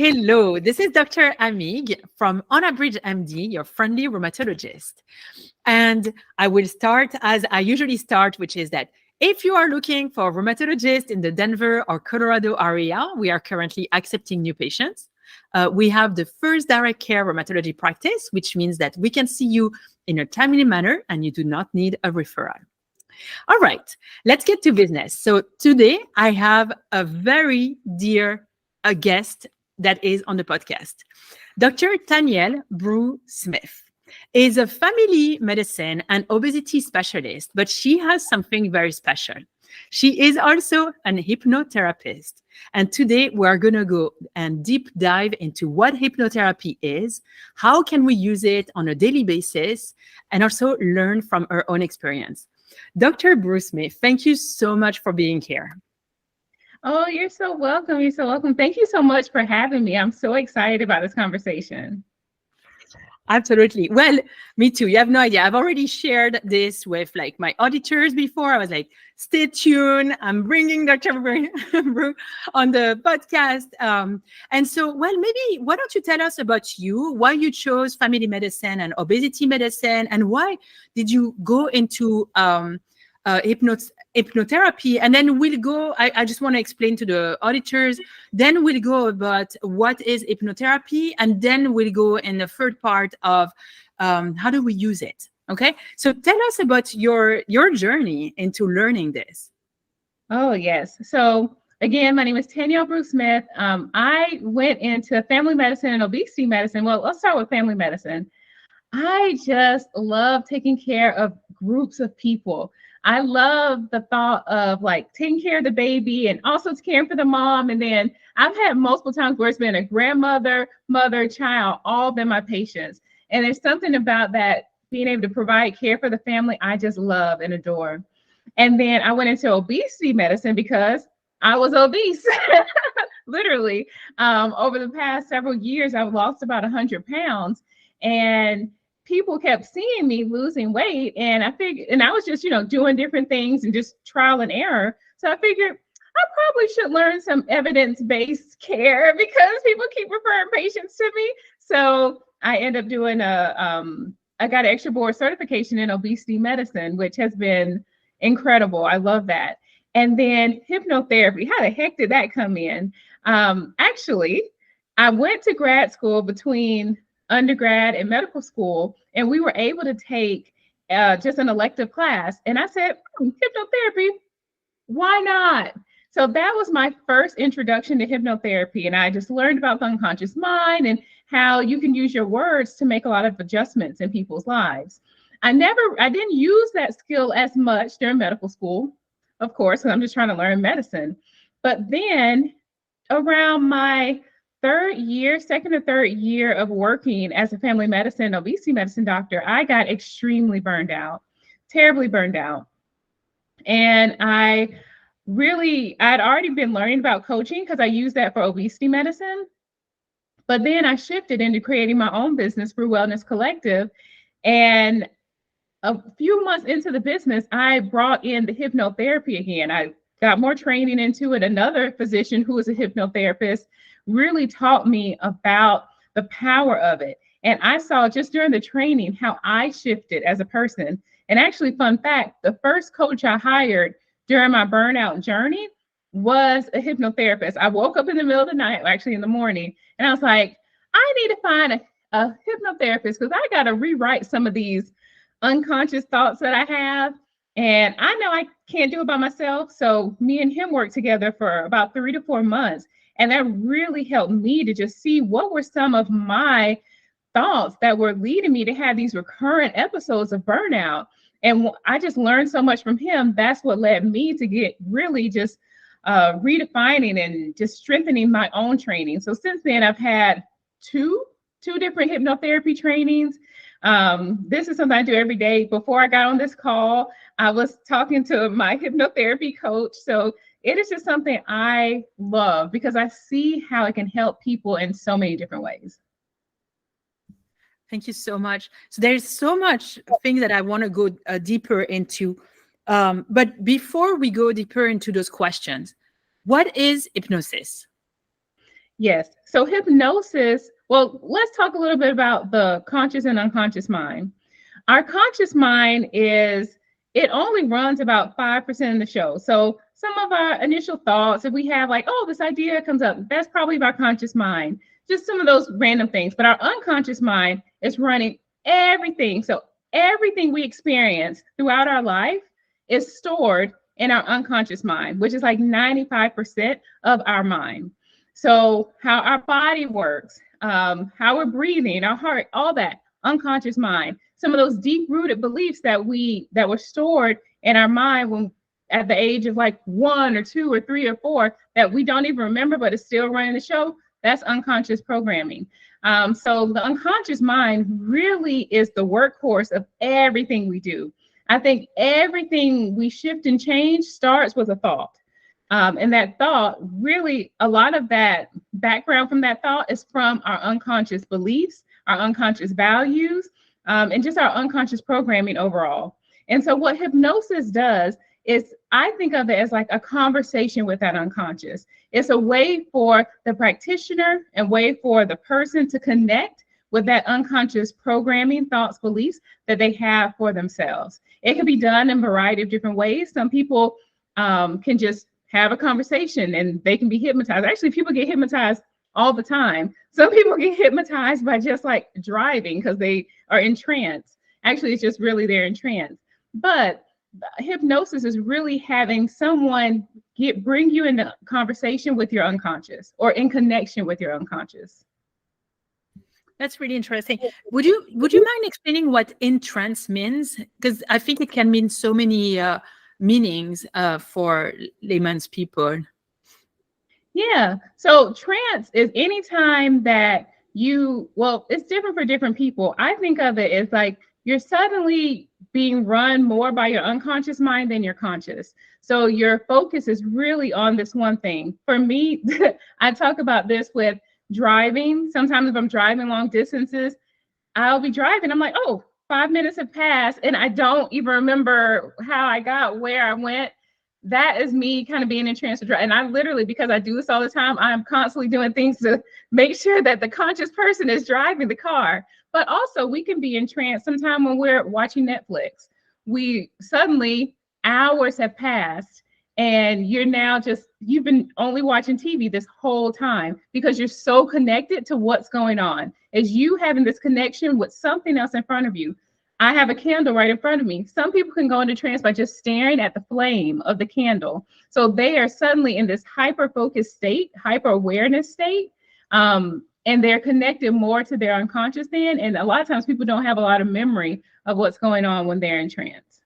Hello, this is Dr. Amig from UnabridgedMD, your friendly rheumatologist. And I will start as I usually start, which is that if you are looking for a rheumatologist in the Denver or Colorado area, we are currently accepting new patients. We have the first direct care rheumatology practice, which means that we can see you in a timely manner and you do not need a referral. All right, let's get to business. So today I have a very dear guest that is on the podcast. Dr. Tanielle Brew Smith is a family medicine and obesity specialist, but she has something very special. She is also an hypnotherapist. And today we're going to go and deep dive into what hypnotherapy is, how can we use it on a daily basis, and also learn from her own experience. Dr. Brew Smith, thank you so much for being here. Oh, you're so welcome. You're so welcome. Thank you so much for having me. I'm so excited about this conversation. Absolutely. Well, me too. You have no idea. I've already shared this with like my auditors before. I was like, stay tuned. I'm bringing Dr. Brew on the podcast. And so, well, maybe why don't you tell us about you, why you chose family medicine and obesity medicine, and why did you go into hypnotherapy? And then we'll go, I just want to explain to the auditors, then we'll go about what is hypnotherapy, and then we'll go in the third part of how do we use it. Okay, so tell us about your journey into learning this. Oh, yes. So again, my name is Tanielle Brew Smith. I went into family medicine and obesity medicine. Well, let's start with family medicine. I just love taking care of groups of people. I love the thought of like taking care of the baby and also caring for the mom. And then I've had multiple times where it's been a grandmother, mother, child, all been my patients. And there's something about that being able to provide care for the family I just love and adore. And then I went into obesity medicine because I was obese, literally. Over the past several years, I've lost about 100 pounds. And people kept seeing me losing weight, and I figured, and I was just, doing different things and just trial and error. So I figured I probably should learn some evidence-based care because people keep referring patients to me. So I end up doing I got an extra board certification in obesity medicine, which has been incredible. I love that. And then hypnotherapy. How the heck did that come in? Actually, I went to grad school between undergrad and medical school, and we were able to take just an elective class. And I said, hypnotherapy, why not? So that was my first introduction to hypnotherapy. And I just learned about the unconscious mind and how you can use your words to make a lot of adjustments in people's lives. I didn't use that skill as much during medical school, of course, because I'm just trying to learn medicine. But then around my second or third year of working as a family medicine, obesity medicine doctor, I got extremely burned out, terribly burned out. And I'd already been learning about coaching because I used that for obesity medicine. But then I shifted into creating my own business, Brew Wellness Collective. And a few months into the business, I brought in the hypnotherapy again. I got more training into it. Another physician who is a hypnotherapist really taught me about the power of it. And I saw just during the training how I shifted as a person. And actually, fun fact, the first coach I hired during my burnout journey was a hypnotherapist. I woke up in the middle of the night, actually in the morning, and I was like, I need to find a hypnotherapist because I got to rewrite some of these unconscious thoughts that I have. And I know I can't do it by myself. So me and him worked together for about 3 to 4 months. And that really helped me to just see what were some of my thoughts that were leading me to have these recurrent episodes of burnout. And I just learned so much from him. That's what led me to get really just redefining and just strengthening my own training. So since then, I've had two different hypnotherapy trainings. This is something I do every day. Before I got on this call, I was talking to my hypnotherapy coach. So it is just something I love because I see how it can help people in so many different ways. Thank you so much. So there's so much things that I want to go deeper into. But before we go deeper into those questions, what is hypnosis? Yes. So hypnosis, well, let's talk a little bit about the conscious and unconscious mind. Our conscious mind it only runs about 5% of the show. So some of our initial thoughts, if we have like, oh, this idea comes up, that's probably our conscious mind, just some of those random things. But our unconscious mind is running everything. So everything we experience throughout our life is stored in our unconscious mind, which is like 95% of our mind. So how our body works, how we're breathing, our heart, all that unconscious mind. Some of those deep-rooted beliefs that were stored in our mind when at the age of like 1 or 2 or 3 or 4 that we don't even remember, but it's still running the show. That's unconscious programming. So the unconscious mind really is the workhorse of everything we do. I think everything we shift and change starts with a thought. And that thought, really, a lot of that background from that thought is from our unconscious beliefs, our unconscious values, and just our unconscious programming overall. And so what hypnosis does is, I think of it as like a conversation with that unconscious. It's a way for the practitioner and way for the person to connect with that unconscious programming, thoughts, beliefs that they have for themselves. It can be done in a variety of different ways. Some people can just have a conversation and they can be hypnotized. Actually, people get hypnotized all the time. Some people get hypnotized by just like driving because they are in trance. Actually, it's just really they're in trance. But hypnosis is really having someone bring you into conversation with your unconscious or in connection with your unconscious. That's really interesting. Would you mind explaining what in trance means? Because I think it can mean so many meanings for layman's people. Yeah. So trance is anytime that it's different for different people. I think of it as like you're suddenly being run more by your unconscious mind than your conscious. So your focus is really on this one thing. For me, I talk about this with driving. Sometimes if I'm driving long distances, I'll be driving. I'm like, oh, 5 minutes have passed and I don't even remember how I got where I went. That is me kind of being in trance. And I literally, because I do this all the time, I'm constantly doing things to make sure that the conscious person is driving the car. But also we can be in trance sometime when we're watching Netflix. We suddenly, hours have passed and you've been only watching TV this whole time because you're so connected to what's going on. As you having this connection with something else in front of you. I have a candle right in front of me. Some people can go into trance by just staring at the flame of the candle. So they are suddenly in this hyper-focused state, hyper-awareness state, and they're connected more to their unconscious then. And a lot of times people don't have a lot of memory of what's going on when they're in trance.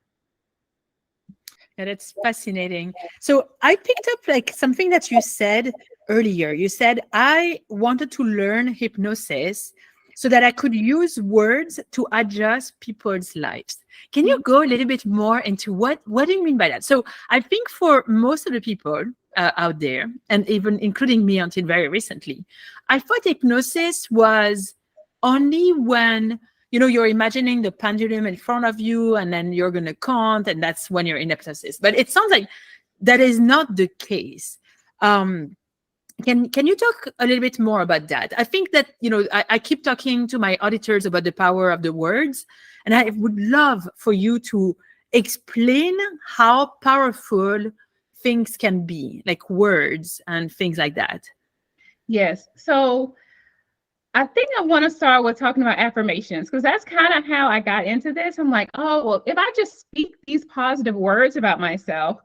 Yeah, that's fascinating. So I picked up like something that you said earlier. You said, I wanted to learn hypnosis so that I could use words to adjust people's lives. Can you go a little bit more into what do you mean by that? So I think for most of the people out there, and even including me until very recently, I thought hypnosis was only when, you're imagining the pendulum in front of you and then you're going to count and that's when you're in hypnosis. But it sounds like that is not the case. Can you talk a little bit more about that? I think that, I keep talking to my auditors about the power of the words, and I would love for you to explain how powerful things can be, like words and things like that. Yes. So I think I want to start with talking about affirmations because that's kind of how I got into this. I'm like, oh, well, if I just speak these positive words about myself,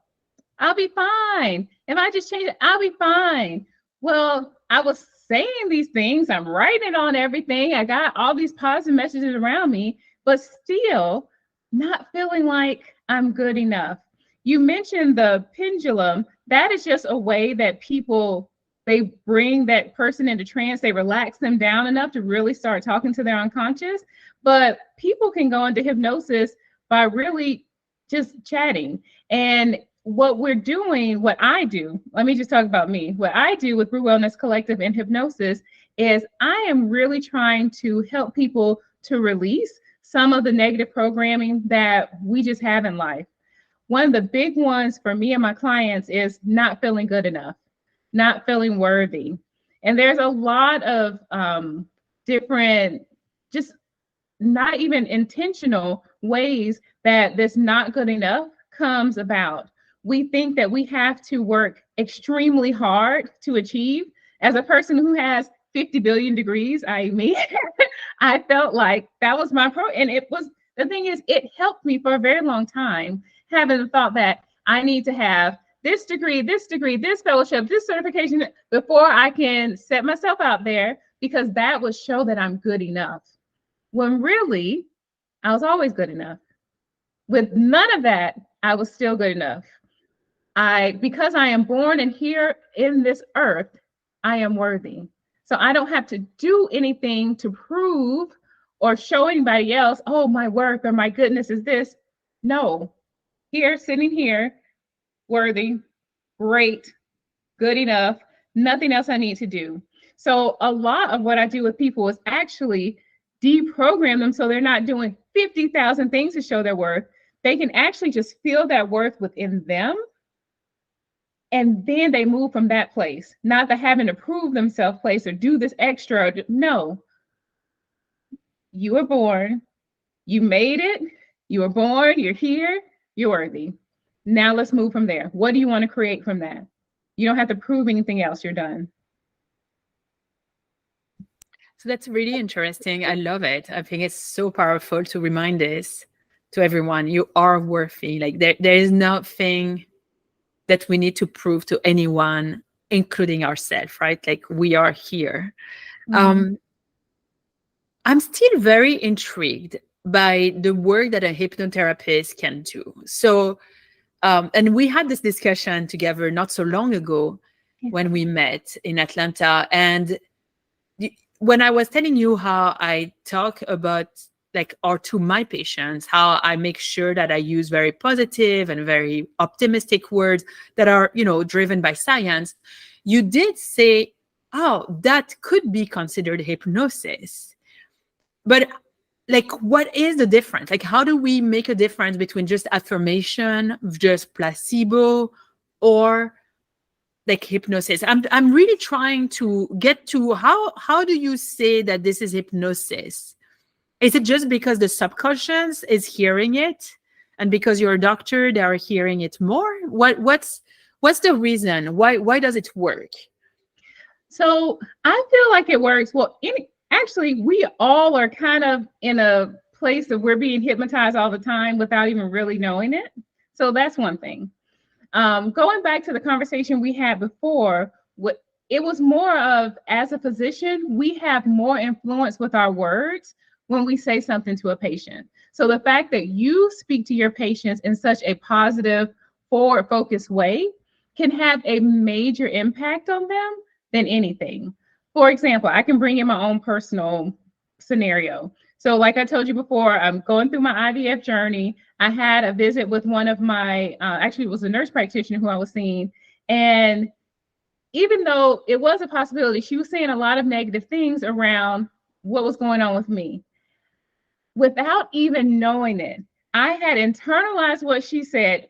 I'll be fine. If I just change it, I'll be fine. Well, I was saying these things, I'm writing on everything. I got all these positive messages around me, but still not feeling like I'm good enough. You mentioned the pendulum. That is just a way that they bring that person into trance. They relax them down enough to really start talking to their unconscious. But people can go into hypnosis by really just chatting. And what I do, let me just talk about me. What I do with Brew Wellness Collective and hypnosis is I am really trying to help people to release some of the negative programming that we just have in life. One of the big ones for me and my clients is not feeling good enough, not feeling worthy. And there's a lot of different, just not even intentional ways that this not good enough comes about. We think that we have to work extremely hard to achieve. As a person who has 50 billion degrees, i.e. me, I felt like that was my and it was, the thing is, it helped me for a very long time, having the thought that I need to have this degree, this fellowship, this certification before I can set myself out there, because that would show that I'm good enough. When really, I was always good enough. With none of that, I was still good enough. Because I am born and here in this earth, I am worthy. So I don't have to do anything to prove or show anybody else, oh, my worth or my goodness is this. No, here, sitting here, worthy, great, good enough, nothing else I need to do. So a lot of what I do with people is actually deprogram them so they're not doing 50,000 things to show their worth. They can actually just feel that worth within them. And then they move from that place, not the having to prove themselves place or do this extra. No, you were born, you made it, you were born, you're here, you're worthy. Now let's move from there. What do you want to create from that? You don't have to prove anything else, you're done. So that's really interesting. I love it. I think it's so powerful to remind this to everyone. You are worthy. Like there is nothing that we need to prove to anyone, including ourselves, right? Like we are here. Mm-hmm. I'm still very intrigued by the work that a hypnotherapist can do. So, and we had this discussion together not so long ago when we met in Atlanta. And when I was telling you how I talk about or to my patients, how I make sure that I use very positive and very optimistic words that are, driven by science, you did say, oh, that could be considered hypnosis. But what is the difference? How do we make a difference between just affirmation, just placebo, or hypnosis? I'm really trying to get to how do you say that this is hypnosis? Is it just because the subconscious is hearing it, and because you're a doctor, they are hearing it more? What's the reason? Why does it work? So I feel like it works. Well, actually, we all are kind of in a place of we're being hypnotized all the time without even really knowing it. So that's one thing. Going back to the conversation we had before, it was more of, as a physician, we have more influence with our words when we say something to a patient. So the fact that you speak to your patients in such a positive, forward-focused way can have a major impact on them than anything. For example, I can bring in my own personal scenario. So like I told you before, I'm going through my IVF journey. I had a visit with one of my, actually it was a nurse practitioner who I was seeing. And even though it was a possibility, she was saying a lot of negative things around what was going on with me. Without even knowing it, I had internalized what she said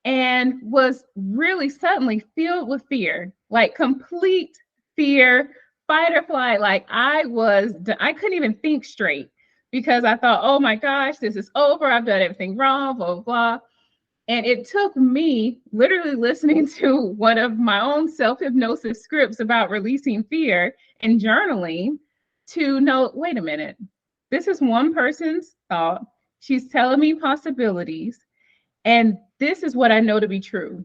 and was really suddenly filled with fear, complete fear, fight or flight. I couldn't even think straight because I thought, oh my gosh, this is over. I've done everything wrong, blah, blah, blah. And it took me literally listening to one of my own self-hypnosis scripts about releasing fear and journaling to know, wait a minute, this is one person's thought. She's telling me possibilities. And this is what I know to be true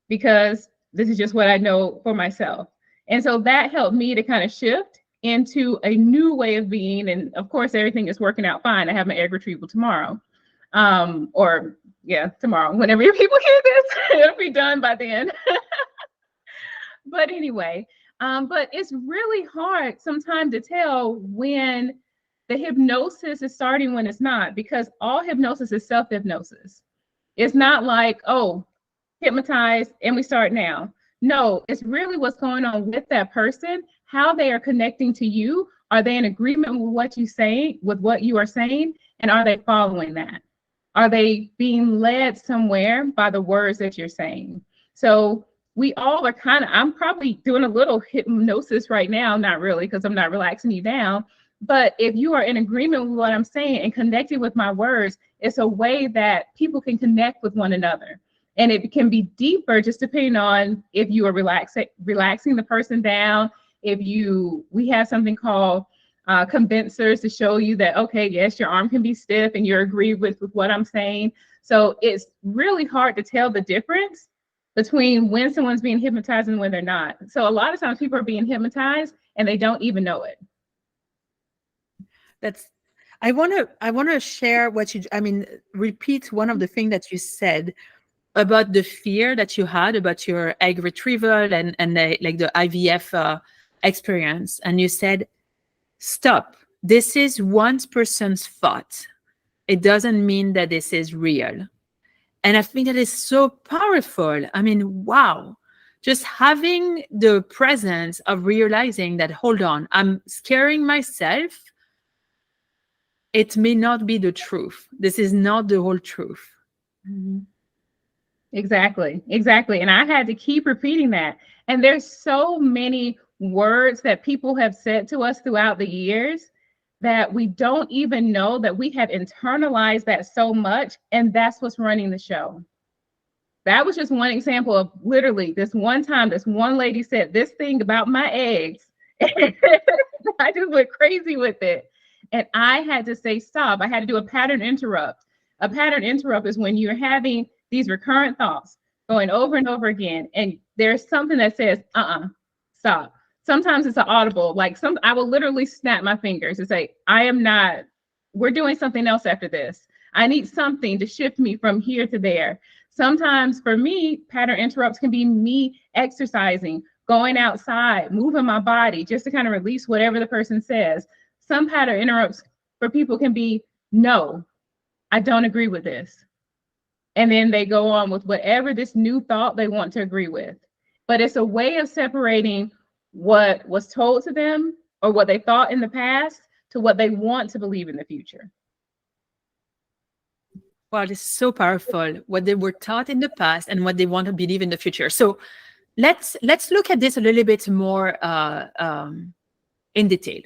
because this is just what I know for myself. And so that helped me to kind of shift into a new way of being. And of course, everything is working out fine. I have my egg retrieval tomorrow. Tomorrow, whenever people hear this, it'll be done by then. But anyway, but it's really hard sometimes to tell when the hypnosis is starting when it's not, because all hypnosis is self-hypnosis. It's not like, oh, hypnotize and we start now. No, it's really what's going on with that person, how they are connecting to you. Are they in agreement with what you say, with what you are saying? And are they following that? Are they being led somewhere by the words that you're saying? So we all are I'm probably doing a little hypnosis right now, not really, because I'm not relaxing you down. But if you are in agreement with what I'm saying and connecting with my words, it's a way that people can connect with one another. And it can be deeper just depending on if you are relaxing the person down. We have something called convincers to show you that, okay, yes, your arm can be stiff and you're agreed with what I'm saying. So it's really hard to tell the difference between when someone's being hypnotized and when they're not. So a lot of times people are being hypnotized and they don't even know it. I want to share repeat one of the things that you said about the fear that you had about your egg retrieval and the IVF experience. And you said, stop. This is one person's thought. It doesn't mean that this is real. And I think that is so powerful. I mean, wow. Just having the presence of realizing that, hold on, I'm scaring myself. It may not be the truth. This is not the whole truth. Mm-hmm. Exactly. And I had to keep repeating that. And there's so many words that people have said to us throughout the years that we don't even know that we have internalized that so much. And that's what's running the show. That was just one example of literally this one time, this one lady said this thing about my eggs. I just went crazy with it. And I had to say, stop. I had to do a pattern interrupt. A pattern interrupt is when you're having these recurrent thoughts going over and over again. And there's something that says, stop. Sometimes it's an audible, I will literally snap my fingers and say, we're doing something else after this. I need something to shift me from here to there. Sometimes for me, pattern interrupts can be me exercising, going outside, moving my body just to kind of release whatever the person says. Some pattern interrupts for people can be, no, I don't agree with this. And then they go on with whatever this new thought they want to agree with. But it's a way of separating what was told to them or what they thought in the past to what they want to believe in the future. Wow, this is so powerful. What they were taught in the past and what they want to believe in the future. So let's look at this a little bit more in detail.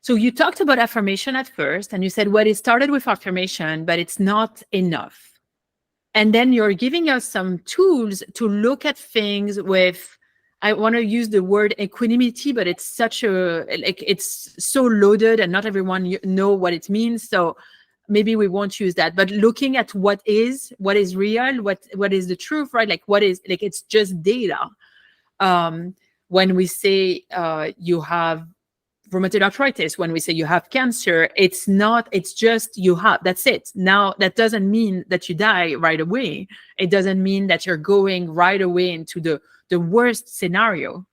So you talked about affirmation at first, and you said, well, it started with affirmation, but it's not enough. And then you're giving us some tools to look at things with, I want to use the word equanimity, but it's it's so loaded and not everyone know what it means. So maybe we won't use that, but looking at what is real, what is the truth, right? It's just data. When we say you have rheumatoid arthritis, when we say you have cancer, it's just you have, that's it. Now, that doesn't mean that you die right away. It doesn't mean that you're going right away into the worst scenario.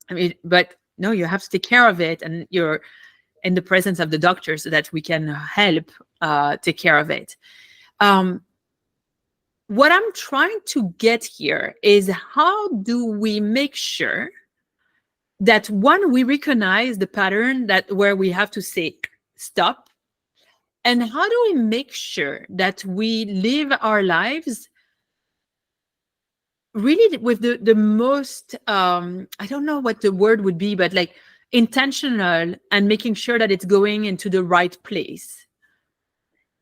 I mean, but no, you have to take care of it, and you're in the presence of the doctor so that we can help take care of it. What I'm trying to get here is, how do we make sure that, one, we recognize the pattern where we have to say stop, and how do we make sure that we live our lives really with the most I don't know what the word would be, but intentional, and making sure that it's going into the right place?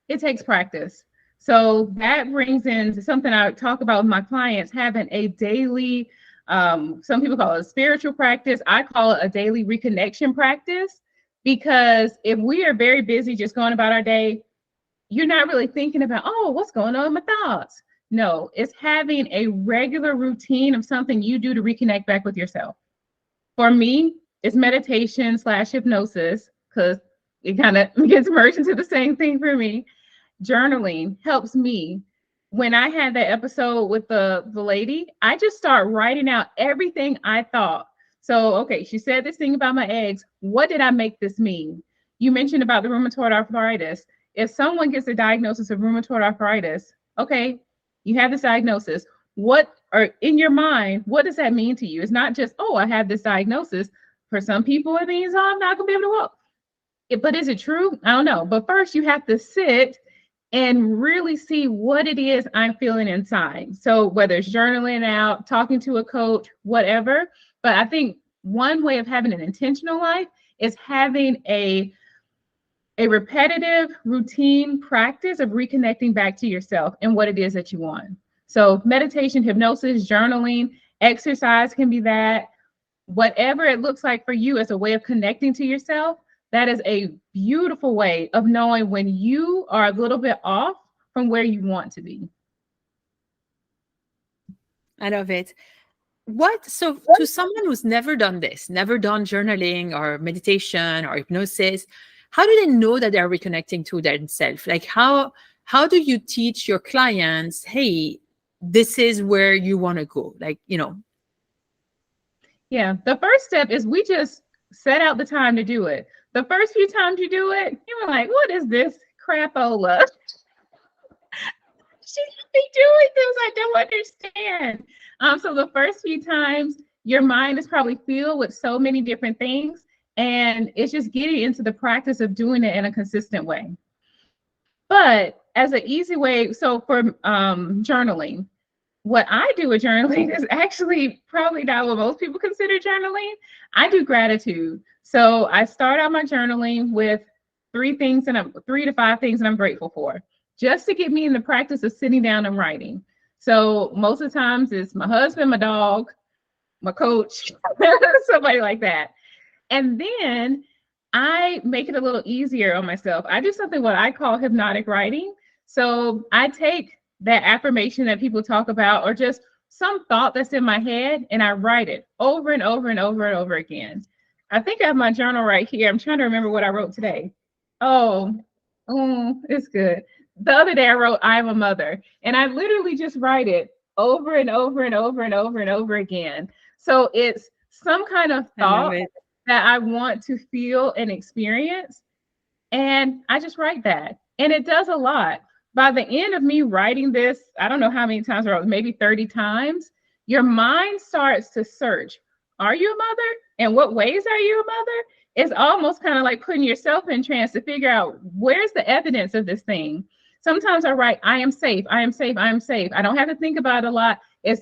It takes practice. So that brings in something I talk about with my clients, having a daily, some people call it a spiritual practice. I call it a daily reconnection practice, because if we are very busy just going about our day, you're not really thinking about, oh, what's going on with my thoughts? No, it's having a regular routine of something you do to reconnect back with yourself. For me, it's meditation / hypnosis, because it kind of gets merged into the same thing for me. Journaling helps me. When I had that episode with the lady, I just start writing out everything I thought. So, okay, she said this thing about my eggs. What did I make this mean? You mentioned about the rheumatoid arthritis. If someone gets a diagnosis of rheumatoid arthritis, okay, you have this diagnosis. In your mind, what does that mean to you? It's not just, oh, I have this diagnosis. For some people, it means, oh, I'm not going to be able to walk. But is it true? I don't know. But first, you have to sit and really see what it is I'm feeling inside. So whether it's journaling out, talking to a coach, whatever. But I think one way of having an intentional life is having a repetitive routine practice of reconnecting back to yourself and what it is that you want. So meditation, hypnosis, journaling, exercise can be that. Whatever it looks like for you as a way of connecting to yourself, that is a beautiful way of knowing when you are a little bit off from where you want to be. I love it. So to someone who's never done this, never done journaling or meditation or hypnosis, how do they know that they're reconnecting to themselves? Like how do you teach your clients, hey, this is where you want to go? Like, Yeah, the first step is we just set out the time to do it. The first few times you do it, you were like, what is this crapola? She should be doing this. I don't understand. So the first few times, your mind is probably filled with so many different things, and it's just getting into the practice of doing it in a consistent way. But as an easy way, so for journaling, what I do with journaling is actually probably not what most people consider journaling. I do gratitude. So I start out my journaling with 3 to 5 things that I'm grateful for, just to get me in the practice of sitting down and writing. So most of the times it's my husband, my dog, my coach, somebody like that. And then I make it a little easier on myself. I do something what I call hypnotic writing. So I take that affirmation that people talk about, or just some thought that's in my head, and I write it over and over and over and over again. I think I have my journal right here. I'm trying to remember what I wrote today. Oh, it's good. The other day I wrote, I'm a mother, and I literally just write it over and over and over and over and over again. So it's some kind of thought that I want to feel and experience, and I just write that, and it does a lot. By the end of me writing this, I don't know how many times I wrote, maybe 30 times, your mind starts to search. Are you a mother? And what ways are you a mother? It's almost kind of like putting yourself in trance to figure out where's the evidence of this thing. Sometimes I write, I am safe, I am safe, I am safe. I don't have to think about it a lot. It's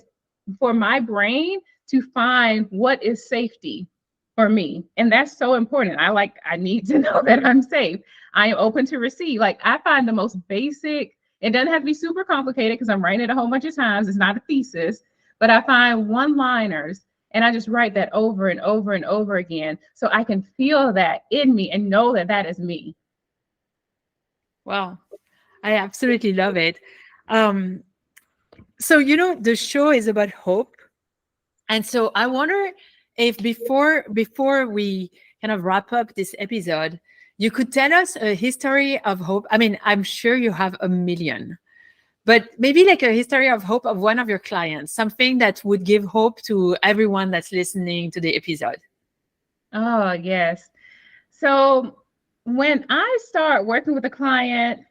for my brain to find what is safety for me. And that's so important. I need to know that I'm safe. I am open to receive. Like, I find the most basic, it doesn't have to be super complicated because I'm writing it a whole bunch of times. It's not a thesis, but I find one-liners and I just write that over and over and over again so I can feel that in me and know that that is me. Wow. I absolutely love it. So, the show is about hope. And so I wonder if before we kind of wrap up this episode, you could tell us a history of hope. I mean, I'm sure you have a million, but maybe like a history of hope of one of your clients, something that would give hope to everyone that's listening to the episode. Oh, yes. So when I start working with a client,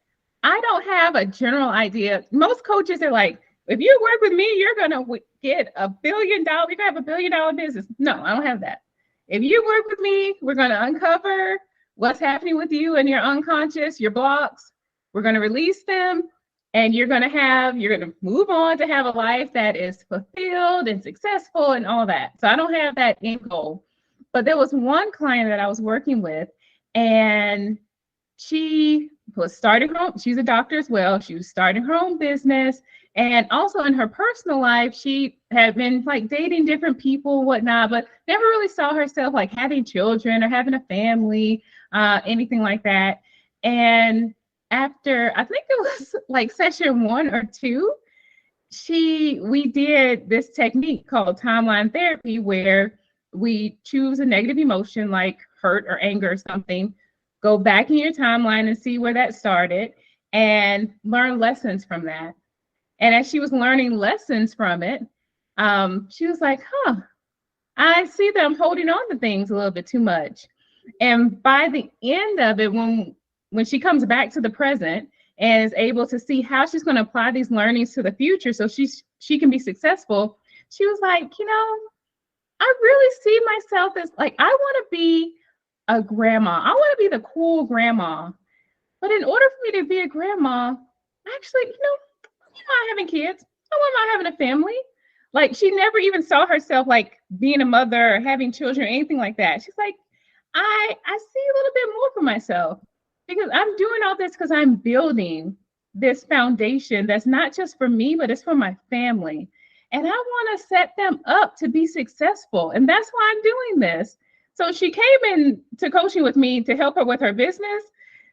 I don't have a general idea. Most coaches are like, if you work with me, you're going to get $1 billion. You're going to have $1 billion business. No, I don't have that. If you work with me, we're going to uncover what's happening with you and your unconscious, your blocks. We're going to release them, and you're going to move on to have a life that is fulfilled and successful and all that. So I don't have that end goal. But there was one client that I was working with, and she was starting home. She's a doctor as well. She was starting her own business. And also in her personal life, she had been like dating different people, whatnot, but never really saw herself like having children or having a family, anything like that. And after, I think it was like session 1 or 2, we did this technique called timeline therapy, where we choose a negative emotion like hurt or anger or something, go back in your timeline and see where that started and learn lessons from that. And as she was learning lessons from it, she was like, I see that I'm holding on to things a little bit too much. And by the end of it, when she comes back to the present and is able to see how she's going to apply these learnings to the future so she can be successful, she was like, I really see myself as like, I want to be a grandma. I want to be the cool grandma. But in order for me to be a grandma, actually, I'm not having kids. I'm not having a family. Like, she never even saw herself like being a mother or having children or anything like that. She's like, I see a little bit more for myself because I'm doing all this because I'm building this foundation that's not just for me, but it's for my family. And I want to set them up to be successful. And that's why I'm doing this. So she came in to coaching with me to help her with her business.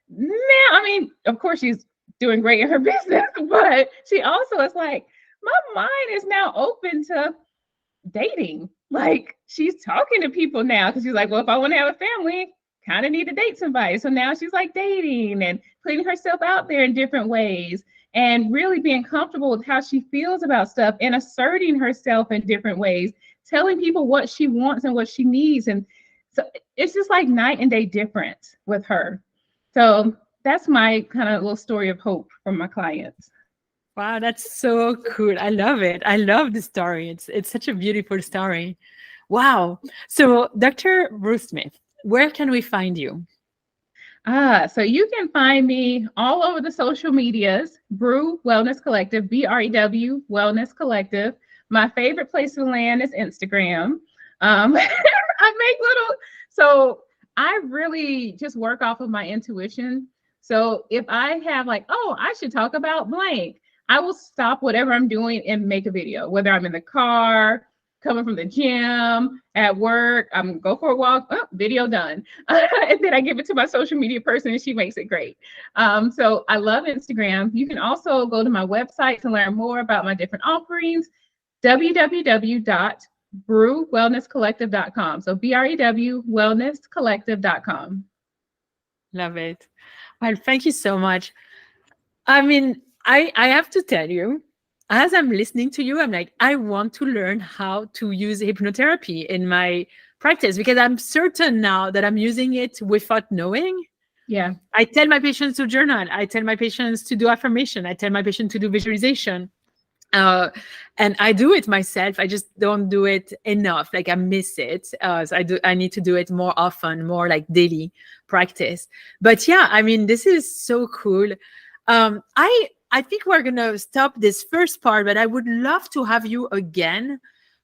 Now, I mean, of course, she's doing great in her business, but she also is like, my mind is now open to dating. Like, she's talking to people now because she's like, well, if I want to have a family, kind of need to date somebody. So now she's like dating and putting herself out there in different ways and really being comfortable with how she feels about stuff and asserting herself in different ways, telling people what she wants and what she needs. And so it's just like night and day difference with her. So that's my kind of little story of hope for my clients. Wow, that's so cool. I love it. I love the story. It's such a beautiful story. Wow. So, Dr. Brew Smith, where can we find you? So you can find me all over the social medias, Brew Wellness Collective, BREW Wellness Collective. My favorite place to land is Instagram. I make so I really just work off of my intuition. So if I have like, oh, I should talk about blank, I will stop whatever I'm doing and make a video, whether I'm in the car, coming from the gym, at work, I'm go for a walk, video done. And then I give it to my social media person and she makes it great. So I love Instagram. You can also go to my website to learn more about my different offerings, www.brewwellnesscollective.com. So BREW wellnesscollective.com. Love it. Well, thank you so much. I mean, I have to tell you, as I'm listening to you, I'm like, I want to learn how to use hypnotherapy in my practice because I'm certain now that I'm using it without knowing. Yeah. I tell my patients to journal. I tell my patients to do affirmation. I tell my patients to do visualization. And I do it myself. I just don't do it enough. Like I miss it. So I need to do it more often, more like daily practice. But yeah, I mean, this is so cool. I think we're going to stop this first part, but I would love to have you again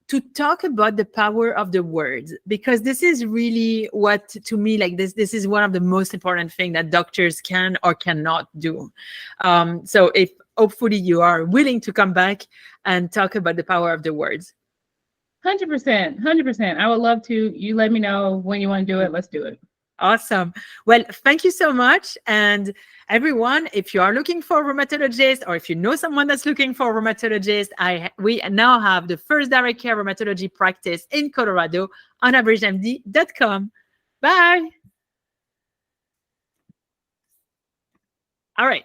to talk about the power of the words, because this is really what, to me, like this is one of the most important things that doctors can or cannot do. So if hopefully you are willing to come back and talk about the power of the words. 100%, 100%. I would love to. You let me know when you want to do it. Let's do it. Awesome. Well, thank you so much. And everyone, if you are looking for a rheumatologist or if you know someone that's looking for a rheumatologist, we now have the first direct care rheumatology practice in Colorado on UnabridgedMD.com. Bye. All right.